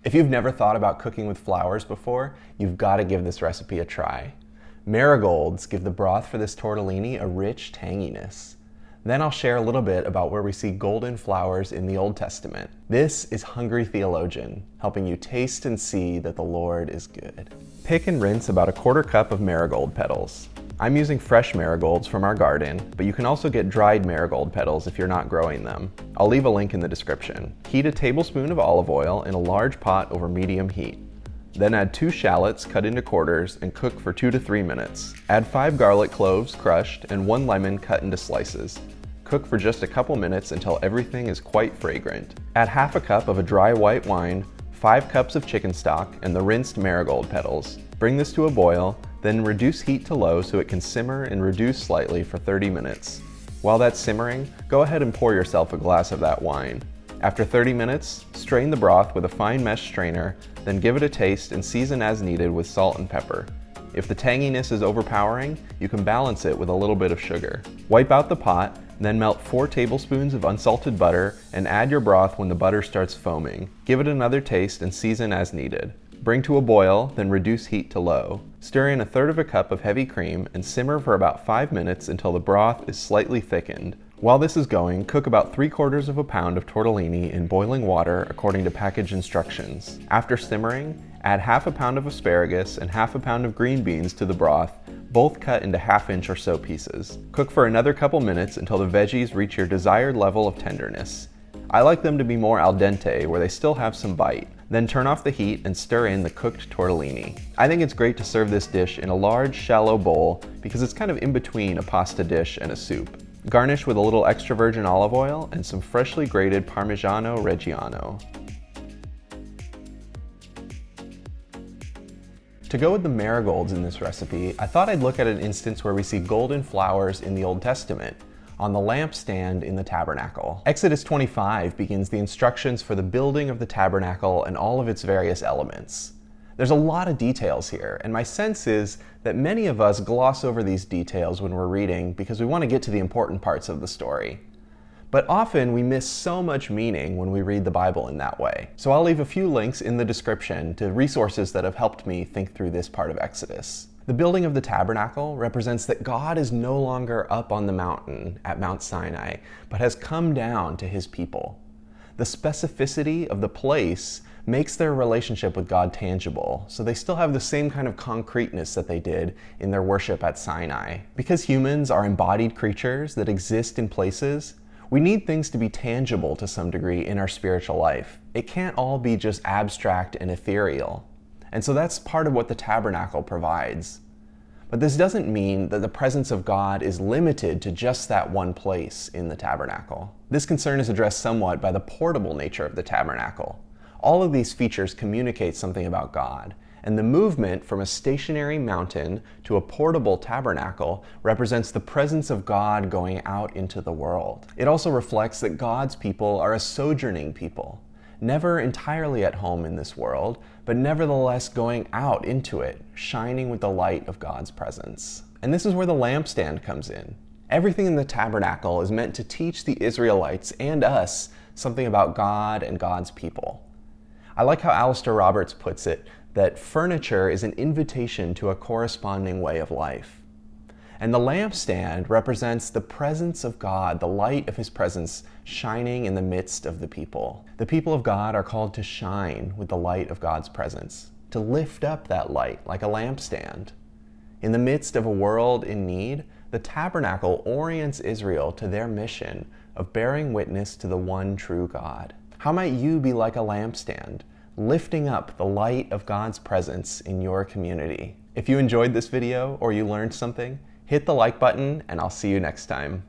If you've never thought about cooking with flowers before, you've got to give this recipe a try. Marigolds give the broth for this tortellini a rich tanginess. Then I'll share a little bit about where we see golden flowers in the Old Testament. This is Hungry Theologian, helping you taste and see that the Lord is good. Pick and rinse about a 1/4 cup of marigold petals. I'm using fresh marigolds from our garden, but you can also get dried marigold petals if you're not growing them. I'll leave a link in the description. Heat a tablespoon of olive oil in a large pot over medium heat. Then add 2 shallots cut into quarters and cook for 2 to 3 minutes. Add 5 garlic cloves crushed and 1 lemon cut into slices. Cook for just a couple minutes until everything is quite fragrant. Add 1/2 cup of a dry white wine, 5 cups of chicken stock, and the rinsed marigold petals. Bring this to a boil, then reduce heat to low so it can simmer and reduce slightly for 30 minutes. While that's simmering, go ahead and pour yourself a glass of that wine. After 30 minutes, strain the broth with a fine mesh strainer, then give it a taste and season as needed with salt and pepper. If the tanginess is overpowering, you can balance it with a little bit of sugar. Wipe out the pot, then melt 4 tablespoons of unsalted butter and add your broth when the butter starts foaming. Give it another taste and season as needed. Bring to a boil, then reduce heat to low. Stir in 1/3 cup of heavy cream and simmer for about 5 minutes until the broth is slightly thickened. While this is going, cook about 3/4 pound of tortellini in boiling water according to package instructions. After simmering, add 1/2 pound of asparagus and 1/2 pound of green beans to the broth, both cut into 1/2 inch or so pieces. Cook for another couple minutes until the veggies reach your desired level of tenderness. I like them to be more al dente, where they still have some bite. Then turn off the heat and stir in the cooked tortellini. I think it's great to serve this dish in a large, shallow bowl because it's kind of in between a pasta dish and a soup. Garnish with a little extra virgin olive oil and some freshly grated Parmigiano Reggiano. To go with the marigolds in this recipe, I thought I'd look at an instance where we see golden flowers in the Old Testament, on the lampstand in the Tabernacle. Exodus 25 begins the instructions for the building of the Tabernacle and all of its various elements. There's a lot of details here, and my sense is that many of us gloss over these details when we're reading because we want to get to the important parts of the story. But often we miss so much meaning when we read the Bible in that way. So I'll leave a few links in the description to resources that have helped me think through this part of Exodus. The building of the tabernacle represents that God is no longer up on the mountain at Mount Sinai, but has come down to his people. The specificity of the place makes their relationship with God tangible, so they still have the same kind of concreteness that they did in their worship at Sinai. Because humans are embodied creatures that exist in places, we need things to be tangible to some degree in our spiritual life. It can't all be just abstract and ethereal. And so that's part of what the tabernacle provides. But this doesn't mean that the presence of God is limited to just that one place in the tabernacle. This concern is addressed somewhat by the portable nature of the tabernacle. All of these features communicate something about God, and the movement from a stationary mountain to a portable tabernacle represents the presence of God going out into the world. It also reflects that God's people are a sojourning people, never entirely at home in this world, but nevertheless going out into it, shining with the light of God's presence. And this is where the lampstand comes in. Everything in the tabernacle is meant to teach the Israelites and us something about God and God's people. I like how Alistair Roberts puts it, that furniture is an invitation to a corresponding way of life. And the lampstand represents the presence of God, the light of his presence shining in the midst of the people. The people of God are called to shine with the light of God's presence, to lift up that light like a lampstand. In the midst of a world in need, the tabernacle orients Israel to their mission of bearing witness to the one true God. How might you be like a lampstand, lifting up the light of God's presence in your community? If you enjoyed this video or you learned something, hit the like button and I'll see you next time.